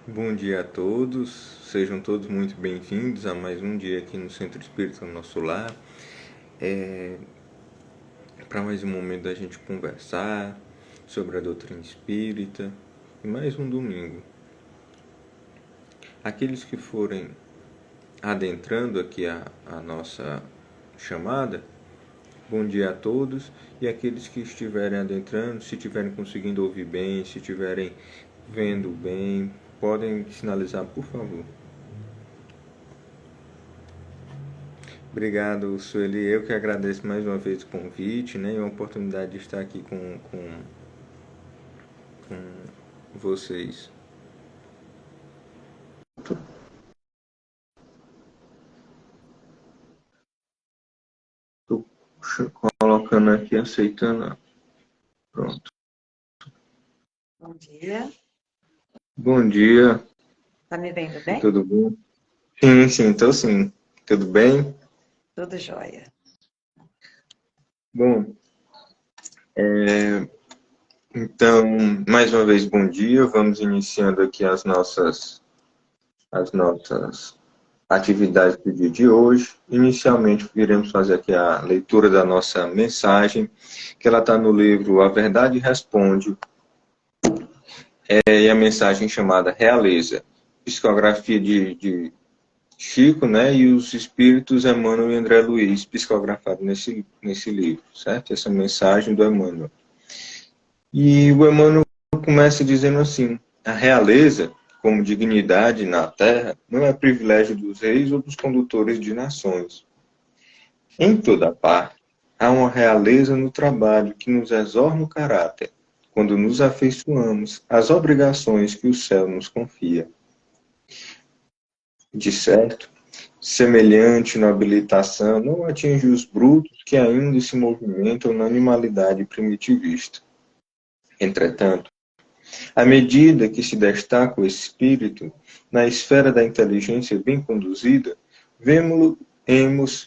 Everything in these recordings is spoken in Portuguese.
Bom dia a todos, sejam todos muito bem-vindos a mais um dia aqui no Centro Espírita Nosso Lar. Para mais um momento da gente conversar sobre a doutrina espírita e mais um domingo. Aqueles que forem adentrando aqui a nossa chamada, bom dia a todos, e aqueles que estiverem adentrando, se estiverem conseguindo ouvir bem, se estiverem vendo bem, podem sinalizar, por favor. Obrigado, Sueli. Eu que agradeço mais uma vez o convite, né, e a oportunidade de estar aqui com vocês. Estou colocando aqui, aceitando. Pronto. Bom dia. Bom dia. Tá me vendo bem? Tudo bom? Sim, estou sim. Tudo bem? Tudo jóia. Bom, então, mais uma vez, bom dia. Vamos iniciando aqui as nossas atividades do dia de hoje. Inicialmente, iremos fazer aqui a leitura da nossa mensagem, que ela está no livro A Verdade Responde, e a mensagem chamada Realeza, psicografia de Chico, né, e os espíritos Emmanuel e André Luiz, psicografado nesse livro, certo? Essa mensagem do Emmanuel. E o Emmanuel começa dizendo assim: a realeza, como dignidade na terra, não é privilégio dos reis ou dos condutores de nações. Em toda parte, há uma realeza no trabalho que nos exorna o caráter, quando nos afeiçoamos às obrigações que o céu nos confia. De certo, semelhante nobilitação não atinge os brutos que ainda se movimentam na animalidade primitivista. Entretanto, à medida que se destaca o espírito na esfera da inteligência bem conduzida, vemos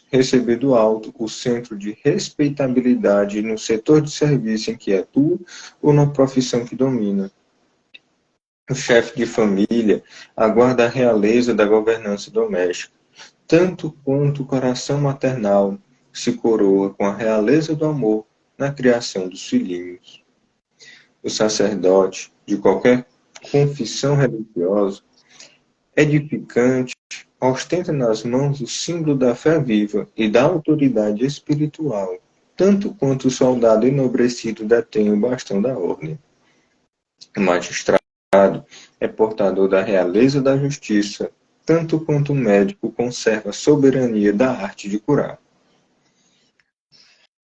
receber do alto o centro de respeitabilidade no setor de serviço em que atua ou na profissão que domina. O chefe de família aguarda a realeza da governança doméstica, tanto quanto o coração maternal se coroa com a realeza do amor na criação dos filhinhos. O sacerdote, de qualquer confissão religiosa, edificante, ostenta nas mãos o símbolo da fé viva e da autoridade espiritual, tanto quanto o soldado enobrecido detém o bastão da ordem. O magistrado é portador da realeza da justiça, tanto quanto o médico conserva a soberania da arte de curar.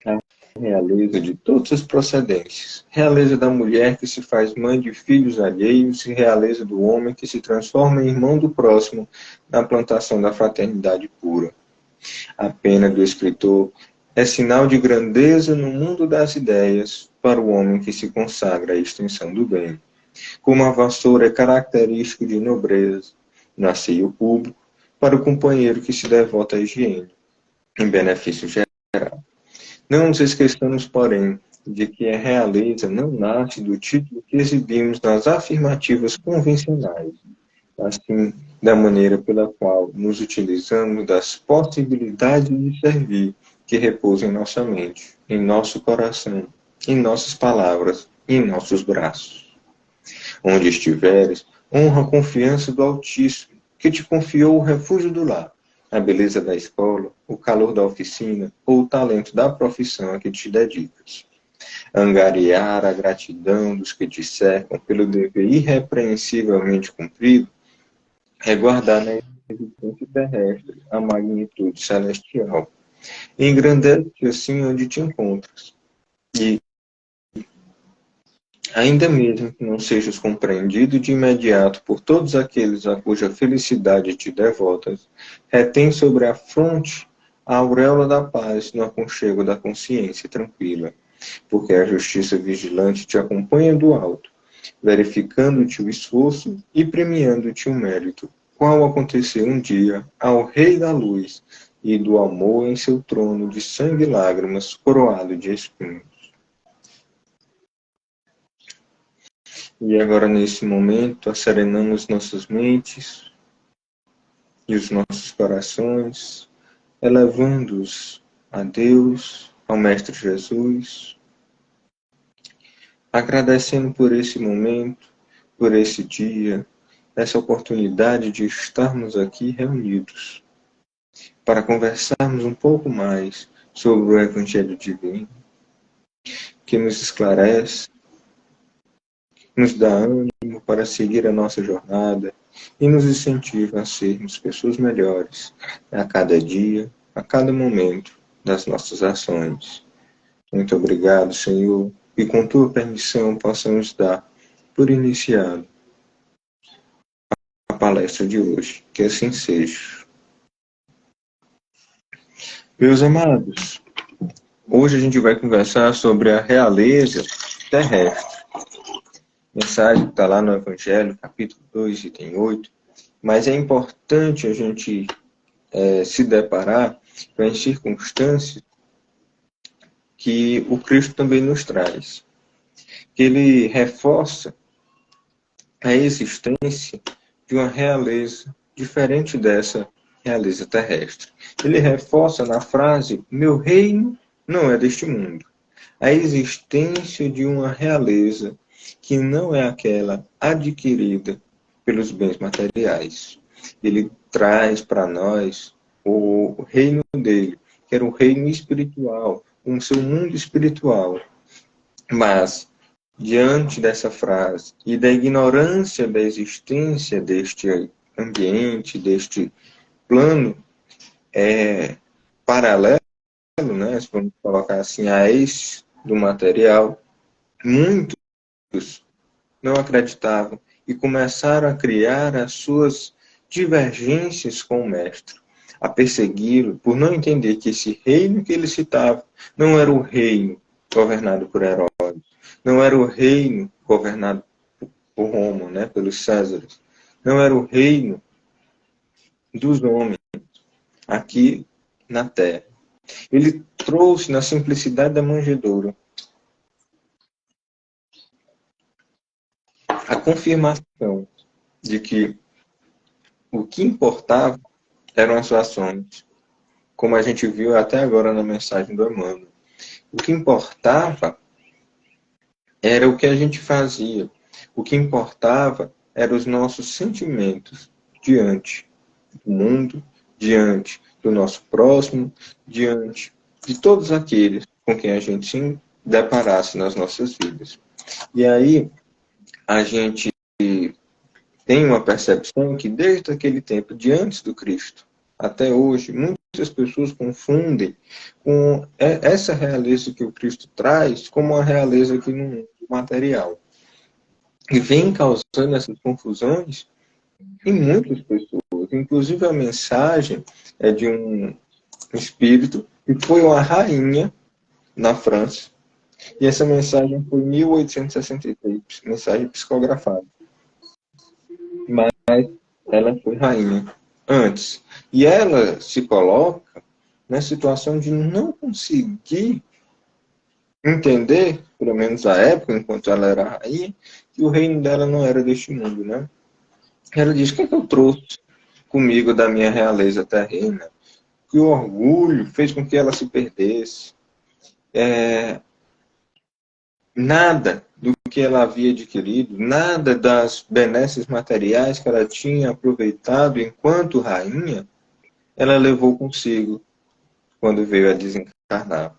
A realeza de todas as procedências, realeza da mulher que se faz mãe de filhos alheios e realeza do homem que se transforma em irmão do próximo na plantação da fraternidade pura. A pena do escritor é sinal de grandeza no mundo das ideias para o homem que se consagra à extensão do bem. Como a vassoura é característico de nobreza, no asseio público, para o companheiro que se devota à higiene, em benefício geral. Não nos esqueçamos, porém, de que a realeza não nasce do título que exibimos nas afirmativas convencionais, assim, da maneira pela qual nos utilizamos das possibilidades de servir que repousam em nossa mente, em nosso coração, em nossas palavras e em nossos braços. Onde estiveres, honra a confiança do Altíssimo, que te confiou o refúgio do lar, a beleza da escola, o calor da oficina ou o talento da profissão a que te dedicas. Angariar a gratidão dos que te cercam pelo dever irrepreensivelmente cumprido é guardar na existência terrestre a magnitude celestial. E engrandece assim onde te encontras. E ainda mesmo que não sejas compreendido de imediato por todos aqueles a cuja felicidade te devotas, retém sobre a fronte a auréola da paz no aconchego da consciência tranquila, porque a justiça vigilante te acompanha do alto, verificando-te o esforço e premiando-te o mérito, qual aconteceu um dia ao Rei da Luz e do amor em seu trono de sangue e lágrimas, coroado de espinhos. E agora, nesse momento, asserenamos nossas mentes e os nossos corações, elevando-os a Deus, ao Mestre Jesus, agradecendo por esse momento, por esse dia, essa oportunidade de estarmos aqui reunidos, para conversarmos um pouco mais sobre o Evangelho Divino, que nos esclarece, nos dá ânimo para seguir a nossa jornada e nos incentiva a sermos pessoas melhores a cada dia, a cada momento das nossas ações. Muito obrigado, Senhor, e com tua permissão possamos dar por iniciado a palestra de hoje. Que assim seja. Meus amados, hoje a gente vai conversar sobre a realeza terrestre. Mensagem que está lá no Evangelho, capítulo 2, item 8. Mas é importante a gente se deparar com as circunstâncias que o Cristo também nos traz. Que ele reforça a existência de uma realeza diferente dessa realeza terrestre. Ele reforça na frase: meu reino não é deste mundo. A existência de uma realeza que não é aquela adquirida pelos bens materiais. Ele traz para nós o reino dele, que era o reino espiritual, o seu mundo espiritual. Mas, diante dessa frase e da ignorância da existência deste ambiente, deste plano paralelo, né, se vamos colocar assim, a esse do material, muitos não acreditavam e começaram a criar as suas divergências com o Mestre, a persegui-lo por não entender que esse reino que ele citava não era o reino governado por Herodes, não era o reino governado por Roma, né, pelos Césares, não era o reino dos homens aqui na terra. Ele trouxe na simplicidade da manjedoura a confirmação de que o que importava eram as suas ações, como a gente viu até agora na mensagem do Emmanuel. O que importava era o que a gente fazia. O que importava eram os nossos sentimentos diante do mundo, diante do nosso próximo, diante de todos aqueles com quem a gente se deparasse nas nossas vidas. E aí a gente tem uma percepção que desde aquele tempo, de antes do Cristo, até hoje, muitas pessoas confundem com essa realeza que o Cristo traz como uma realeza aqui no mundo material. E vem causando essas confusões em muitas pessoas. Inclusive a mensagem é de um espírito que foi uma rainha na França. E essa mensagem foi em 1863, mensagem psicografada. Mas ela foi rainha antes. E ela se coloca na situação de não conseguir entender, pelo menos à época, enquanto ela era rainha, que o reino dela não era deste mundo, né? Ela diz: o que é que eu trouxe comigo da minha realeza terrena? Que o orgulho fez com que ela se perdesse. Nada do que ela havia adquirido, nada das benesses materiais que ela tinha aproveitado enquanto rainha, ela levou consigo quando veio a desencarnar.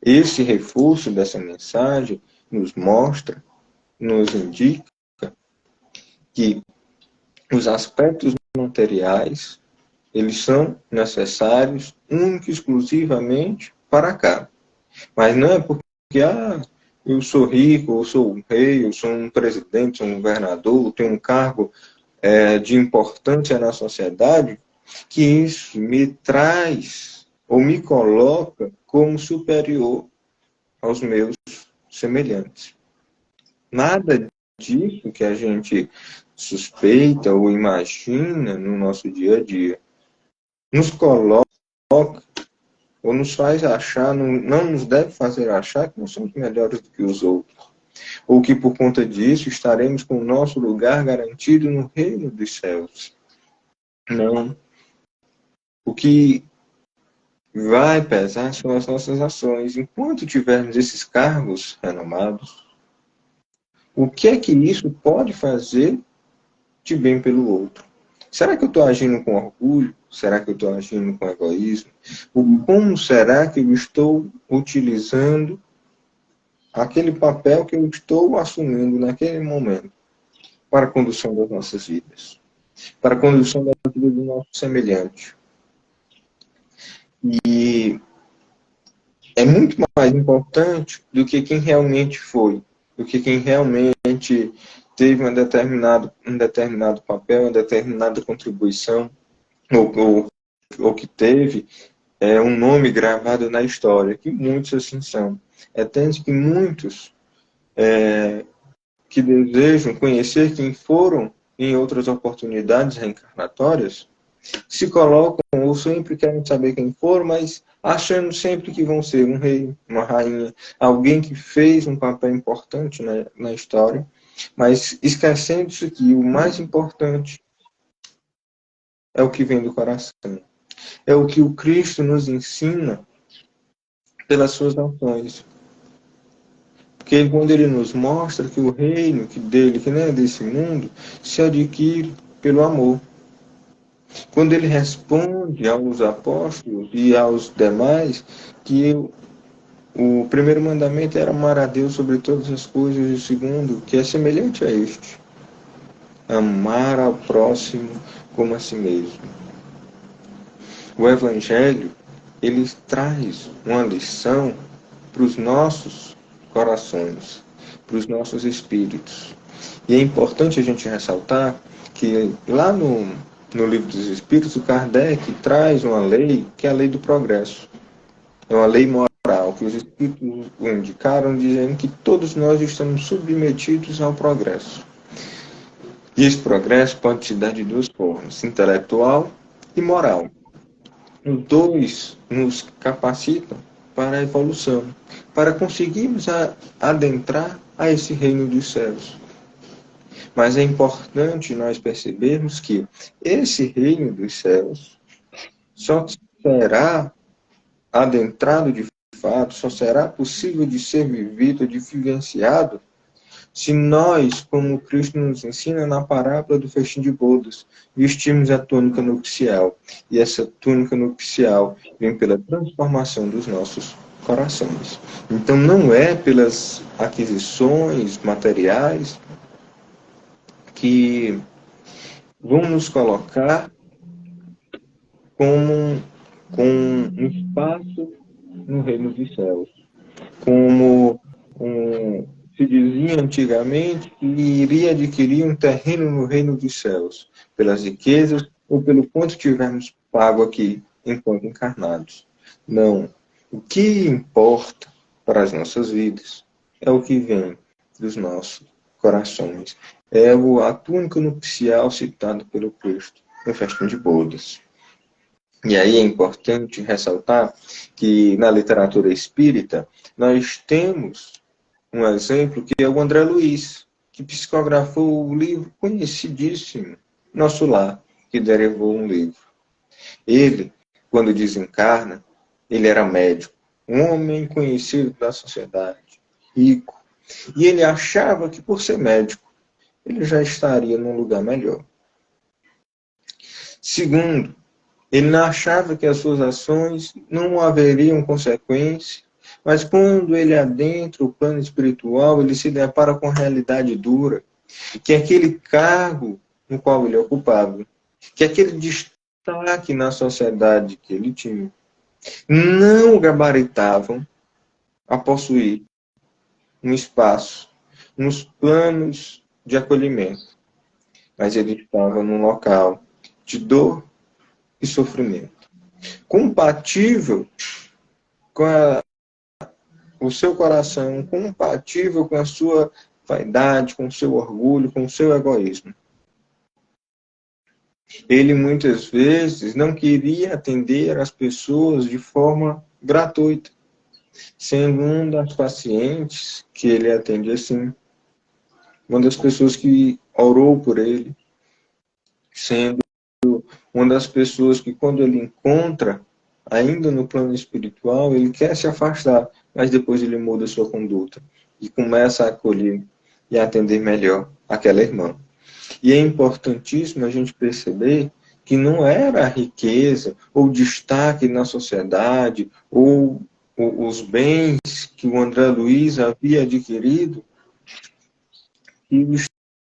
Esse reforço dessa mensagem nos mostra, nos indica que os aspectos materiais, eles são necessários única e exclusivamente para cá. Mas não é porque eu sou rico, eu sou um rei, eu sou um presidente, sou um governador, eu tenho um cargo de importância na sociedade, que isso me traz ou me coloca como superior aos meus semelhantes. Nada disso que a gente suspeita ou imagina no nosso dia a dia nos coloca ou nos faz achar, não nos deve fazer achar que nós somos melhores do que os outros. ou que por conta disso estaremos com o nosso lugar garantido no reino dos céus. Não. O que vai pesar são as nossas ações. Enquanto tivermos esses cargos renomados, o que é que isso pode fazer de bem pelo outro? Será que eu estou agindo com orgulho? Será que eu estou agindo com egoísmo? Como será que eu estou utilizando aquele papel que eu estou assumindo naquele momento para a condução das nossas vidas? Para a condução da vida do nosso semelhante? E é muito mais importante do que quem realmente foi, do que quem realmente teve um determinado papel, uma determinada contribuição, ou que teve um nome gravado na história, que muitos assim são. É tanto que muitos que desejam conhecer quem foram em outras oportunidades reencarnatórias, se colocam ou sempre querem saber quem foram, mas achando sempre que vão ser um rei, uma rainha, alguém que fez um papel importante na história, mas esquecendo-se que o mais importante é o que vem do coração. É o que o Cristo nos ensina pelas suas ações. Porque quando ele nos mostra que o reino dele, que não é desse mundo, se adquire pelo amor. Quando ele responde aos apóstolos e aos demais que o primeiro mandamento era amar a Deus sobre todas as coisas, e o segundo, que é semelhante a este, amar ao próximo como a si mesmo. O Evangelho, ele traz uma lição para os nossos corações, para os nossos espíritos. E é importante a gente ressaltar que lá no Livro dos Espíritos, o Kardec traz uma lei que é a lei do progresso. É uma lei moral que os Espíritos o indicaram, dizendo que todos nós estamos submetidos ao progresso. E esse progresso pode se dar de duas formas, intelectual e moral. Os dois nos capacitam para a evolução, para conseguirmos adentrar a esse reino dos céus. Mas é importante nós percebermos que esse reino dos céus só será adentrado de fato, só será possível de ser vivido, de vivenciado, se nós, como Cristo nos ensina na parábola do festim de bodas, vestirmos a túnica nupcial. E essa túnica nupcial vem pela transformação dos nossos corações. Então não é pelas aquisições materiais que vão nos colocar com um espaço no reino dos céus. Como se dizia antigamente que iria adquirir um terreno no reino dos céus, pelas riquezas ou pelo quanto tivermos pago aqui enquanto encarnados. Não. O que importa para as nossas vidas é o que vem dos nossos corações. É a túnica nupcial citada pelo Cristo no festim de bodas. E aí é importante ressaltar que na literatura espírita nós temos um exemplo que é o André Luiz, que psicografou o livro conhecidíssimo, Nosso Lar, que derivou um livro. Ele, quando desencarna, ele era médico, um homem conhecido da sociedade, rico, e ele achava que por ser médico, ele já estaria num lugar melhor. Segundo, ele não achava que as suas ações não haveriam consequência, mas quando ele adentra o plano espiritual, ele se depara com a realidade dura, que aquele cargo no qual ele ocupava, que aquele destaque na sociedade que ele tinha, não o gabaritavam a possuir um espaço nos planos de acolhimento, mas ele estava num local de dor e sofrimento, compatível com o seu coração, compatível com a sua vaidade, com o seu orgulho, com o seu egoísmo. Ele muitas vezes não queria atender as pessoas de forma gratuita, sendo um das pacientes que ele atende assim, uma das pessoas que orou por ele, sendo uma das pessoas que, quando ele encontra, ainda no plano espiritual, ele quer se afastar, mas depois ele muda sua conduta e começa a acolher e a atender melhor aquela irmã. E é importantíssimo a gente perceber que não era a riqueza ou destaque na sociedade ou os bens que o André Luiz havia adquirido que o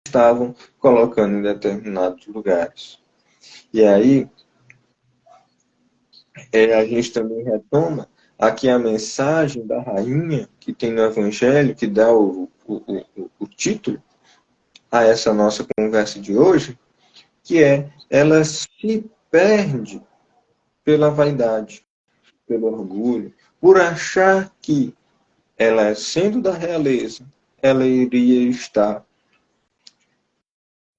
estavam colocando em determinados lugares. E aí, a gente também retoma aqui a mensagem da rainha que tem no Evangelho, que dá o título a essa nossa conversa de hoje, que ela se perde pela vaidade, pelo orgulho, por achar que ela, sendo da realeza, ela iria estar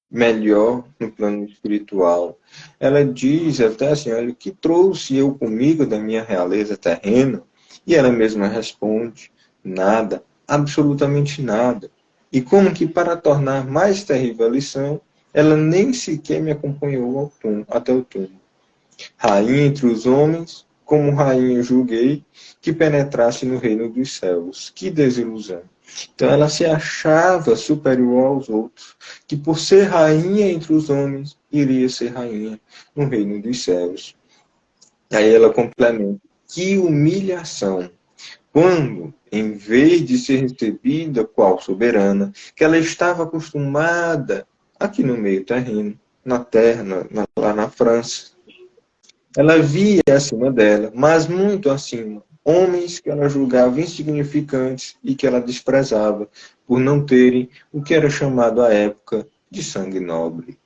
melhor no plano espiritual. Ela diz até assim, olha, o que trouxe eu comigo da minha realeza terrena? E ela mesma responde, nada, absolutamente nada. E como que para tornar mais terrível a lição, ela nem sequer me acompanhou até o túmulo. Rainha entre os homens, como rainha julguei que penetrasse no reino dos céus. Que desilusão! Então ela se achava superior aos outros, que por ser rainha entre os homens, iria ser rainha no reino dos céus. Aí ela complementa, que humilhação! Quando, em vez de ser recebida qual soberana, que ela estava acostumada aqui no meio terreno, na terra, lá na França, ela via acima dela, mas muito acima, homens que ela julgava insignificantes e que ela desprezava por não terem o que era chamado à época de sangue nobre.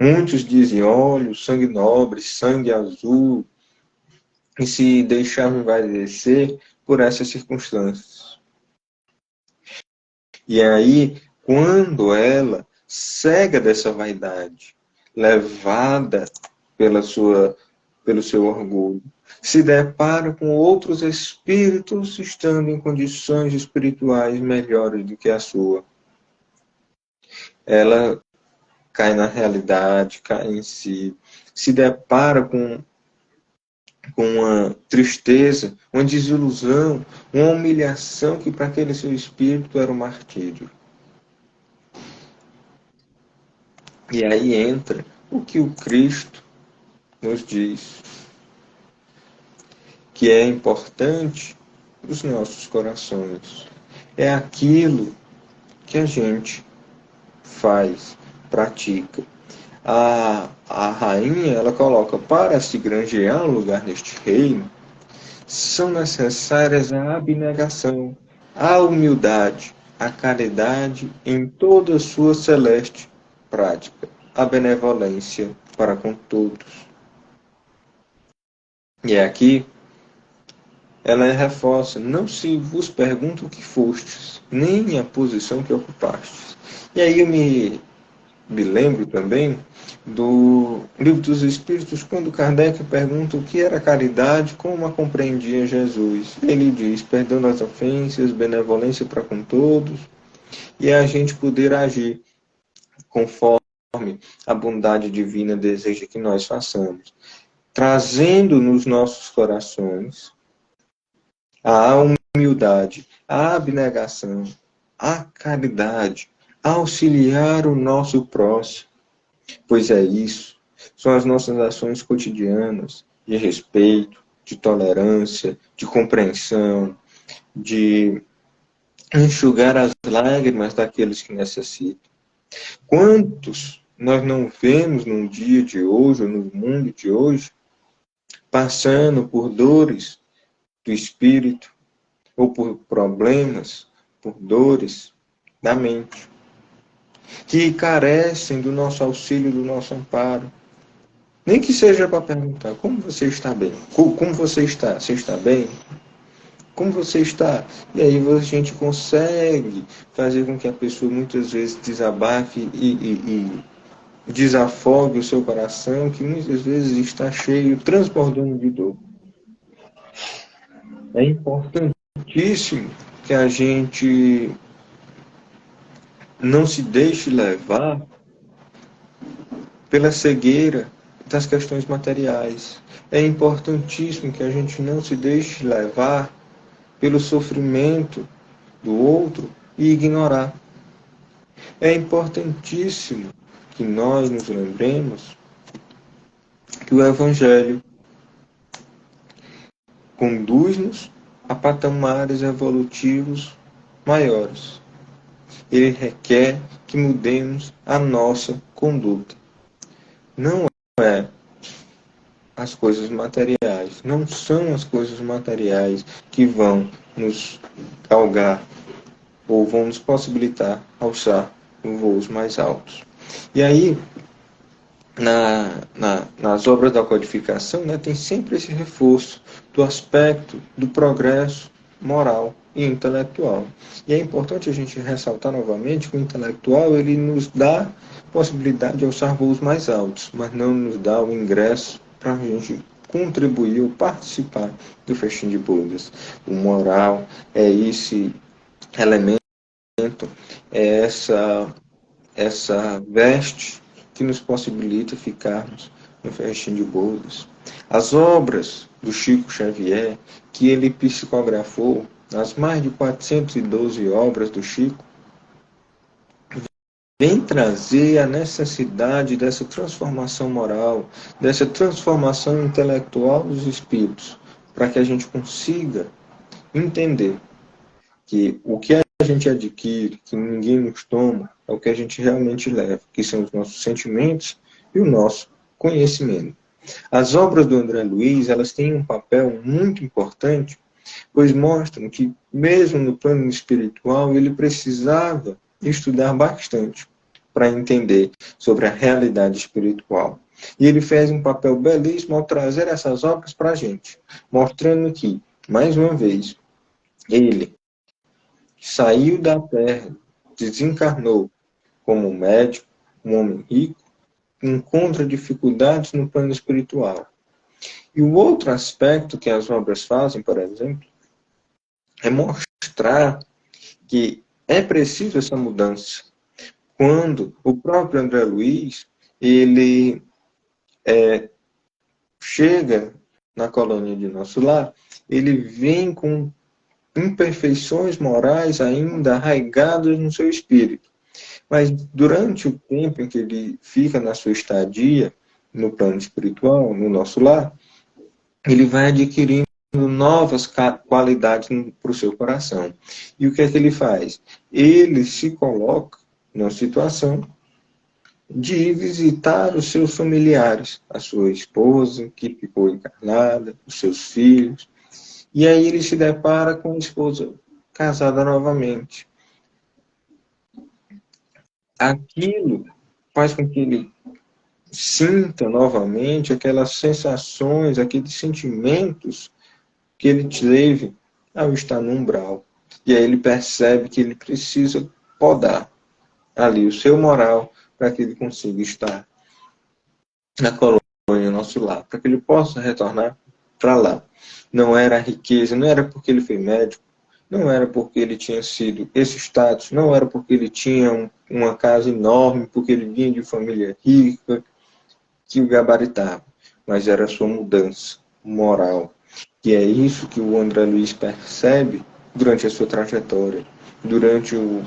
Muitos diziam, olha, sangue nobre, sangue azul, e se deixavam envaidecer por essas circunstâncias. E aí, quando ela, cega dessa vaidade, levada pelo seu orgulho, se depara com outros espíritos estando em condições espirituais melhores do que a sua. Ela cai na realidade, cai em si, se depara com uma tristeza, uma desilusão, uma humilhação que para aquele seu espírito era um martírio. E aí entra o que o Cristo nos diz, que é importante para os nossos corações. É aquilo que a gente faz, pratica. A rainha, ela coloca, para se granjear um lugar neste reino, são necessárias a abnegação, a humildade, a caridade em toda a sua celeste prática, a benevolência para com todos. E é aqui ela reforça, não se vos pergunta o que fostes, nem a posição que ocupastes. E aí eu me lembro também do Livro dos Espíritos, quando Kardec pergunta o que era caridade, como a compreendia Jesus. Ele diz, perdão das ofensas, benevolência para com todos, e a gente poder agir conforme a bondade divina deseja que nós façamos, trazendo nos nossos corações a humildade, a abnegação, a caridade, auxiliar o nosso próximo. Pois é isso, são as nossas ações cotidianas de respeito, de tolerância, de compreensão, de enxugar as lágrimas daqueles que necessitam. Quantos nós não vemos no dia de hoje, ou no mundo de hoje, passando por dores do espírito, ou por problemas, por dores da mente, que carecem do nosso auxílio, do nosso amparo. Nem que seja para perguntar, como você está bem? Como você está? Você está bem? Como você está? E aí a gente consegue fazer com que a pessoa muitas vezes desabafe e desafogue o seu coração, que muitas vezes está cheio, transbordando de dor. É importantíssimo que a gente não se deixe levar pela cegueira das questões materiais. É importantíssimo que a gente não se deixe levar pelo sofrimento do outro e ignorar. É importantíssimo que nós nos lembremos que o Evangelho conduz-nos a patamares evolutivos maiores. Ele requer que mudemos a nossa conduta. Não é as coisas materiais, não são as coisas materiais que vão nos galgar ou vão nos possibilitar alçar voos mais altos. E aí, nas obras da codificação, né, tem sempre esse reforço do aspecto do progresso moral e intelectual. E é importante a gente ressaltar novamente que o intelectual ele nos dá possibilidade de alçar voos mais altos, mas não nos dá o ingresso para a gente contribuir ou participar do festim de bodas. O moral é esse elemento, é essa veste que nos possibilita ficarmos no festim de bodas. As obras do Chico Xavier, que ele psicografou, as mais de 412 obras do Chico, vem trazer a necessidade dessa transformação moral, dessa transformação intelectual dos espíritos, para que a gente consiga entender que o que a gente adquire, que ninguém nos toma, é o que a gente realmente leva, que são os nossos sentimentos e o nosso conhecimento. As obras do André Luiz, elas têm um papel muito importante, pois mostram que, mesmo no plano espiritual, ele precisava estudar bastante para entender sobre a realidade espiritual. E ele fez um papel belíssimo ao trazer essas obras para a gente, mostrando que, mais uma vez, ele saiu da terra, desencarnou como médico, um homem rico, encontra dificuldades no plano espiritual. E o outro aspecto que as obras fazem, por exemplo, é mostrar que é preciso essa mudança. Quando o próprio André Luiz, ele chega na colônia de Nosso Lar, ele vem com imperfeições morais ainda arraigadas no seu espírito. Mas durante o tempo em que ele fica na sua estadia no plano espiritual, no Nosso Lar, ele vai adquirindo novas qualidades para o seu coração. E o que é que ele faz? Ele se coloca numa situação de visitar os seus familiares, a sua esposa, que ficou encarnada, os seus filhos. E aí ele se depara com a esposa casada novamente. Aquilo faz com que ele sinta novamente aquelas sensações, aqueles sentimentos que ele teve ao estar no umbral. E aí ele percebe que ele precisa podar ali o seu moral para que ele consiga estar na colônia, Nosso Lar, para que ele possa retornar para lá. Não era a riqueza, não era porque ele foi médico, não era porque ele tinha sido esse status, não era porque ele tinha uma casa enorme, porque ele vinha de família rica, que o gabaritava, mas era a sua mudança moral. E é isso que o André Luiz percebe durante a sua trajetória, durante o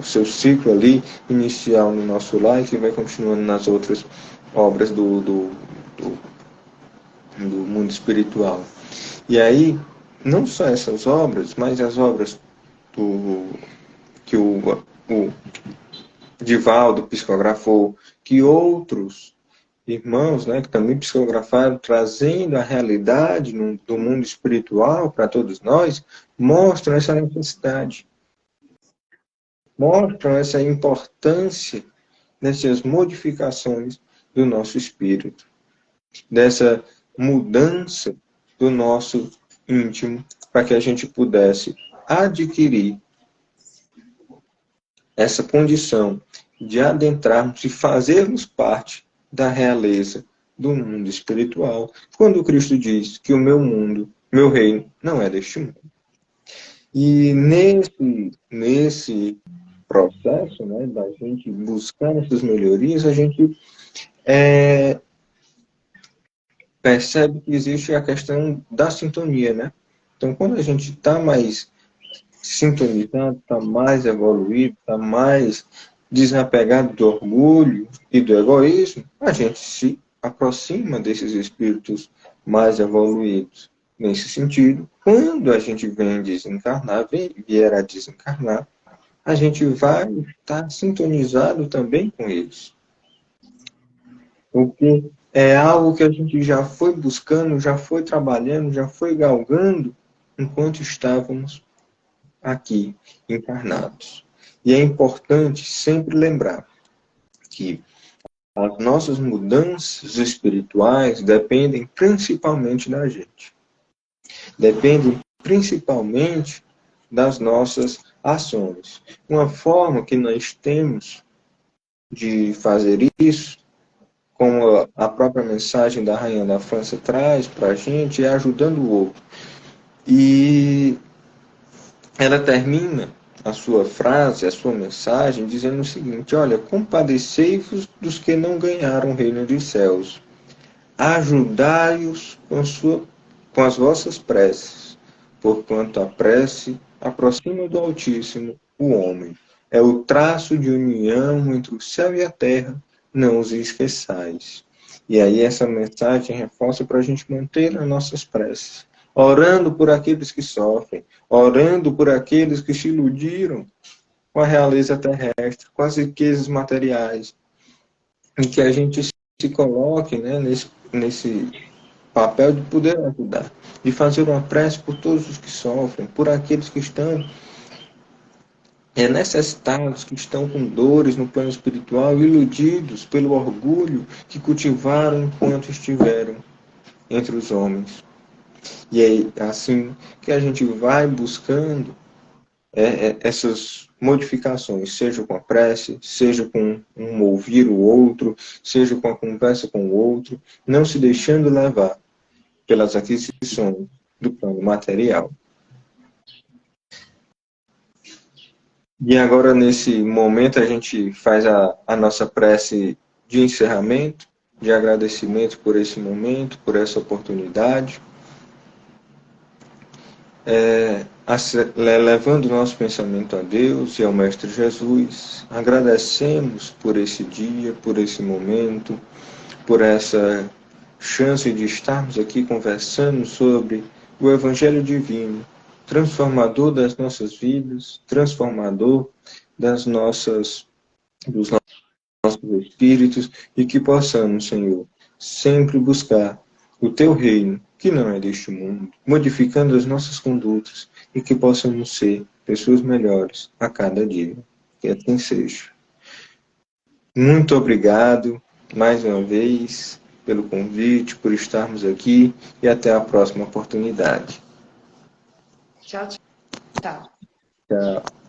seu ciclo ali, inicial no Nosso Lar, e que vai continuando nas outras obras do mundo espiritual. E aí, não só essas obras, mas as obras que o Divaldo psicografou, que outros irmãos, né, que também psicografaram, trazendo a realidade do mundo espiritual para todos nós, mostram essa necessidade, mostram essa importância dessas modificações do nosso espírito, dessa mudança do nosso íntimo, para que a gente pudesse adquirir essa condição de adentrarmos e fazermos parte da realeza do mundo espiritual, quando Cristo diz que o meu mundo, meu reino, não é deste mundo. E nesse processo, né, da gente buscar essas melhorias, a gente percebe que existe a questão da sintonia, né? Então, quando a gente está mais sintonizado, está mais evoluído, está mais desapegado do orgulho e do egoísmo, a gente se aproxima desses espíritos mais evoluídos. Nesse sentido, quando a gente vem desencarnar, vier a desencarnar, a gente vai estar sintonizado também com eles. Porque é algo que a gente já foi buscando, já foi trabalhando, já foi galgando enquanto estávamos aqui encarnados. E é importante sempre lembrar que as nossas mudanças espirituais dependem principalmente da gente. Dependem principalmente das nossas ações. Uma forma que nós temos de fazer isso, como a própria mensagem da Rainha da França traz para a gente, é ajudando o outro. E ela termina a sua frase, a sua mensagem, dizendo o seguinte: olha, compadecei-vos dos que não ganharam o reino dos céus. Ajudai-os com as vossas preces, porquanto a prece aproxima do Altíssimo o homem. É o traço de união entre o céu e a terra, não os esqueçais. E aí essa mensagem reforça para a gente manter as nossas preces, orando por aqueles que sofrem, orando por aqueles que se iludiram com a realeza terrestre, com as riquezas materiais, e que a gente se coloque, né, nesse papel de poder ajudar, de fazer uma prece por todos os que sofrem, por aqueles que estão necessitados, que estão com dores no plano espiritual, iludidos pelo orgulho que cultivaram enquanto estiveram entre os homens. E é assim que a gente vai buscando essas modificações, seja com a prece, seja com um ouvir o outro, seja com a conversa com o outro, não se deixando levar pelas aquisições do plano material. E agora, nesse momento, a gente faz a nossa prece de encerramento, de agradecimento por esse momento, por essa oportunidade. Levando o nosso pensamento a Deus e ao Mestre Jesus, agradecemos por esse dia, por esse momento, por essa chance de estarmos aqui conversando sobre o Evangelho Divino, transformador das nossas vidas, transformador dos nossos espíritos, e que possamos, Senhor, sempre buscar o Teu reino, que não é deste mundo, modificando as nossas condutas, e que possamos ser pessoas melhores a cada dia. Que assim seja. Muito obrigado, mais uma vez, pelo convite, por estarmos aqui, e até a próxima oportunidade. Tchau, tchau. Tchau.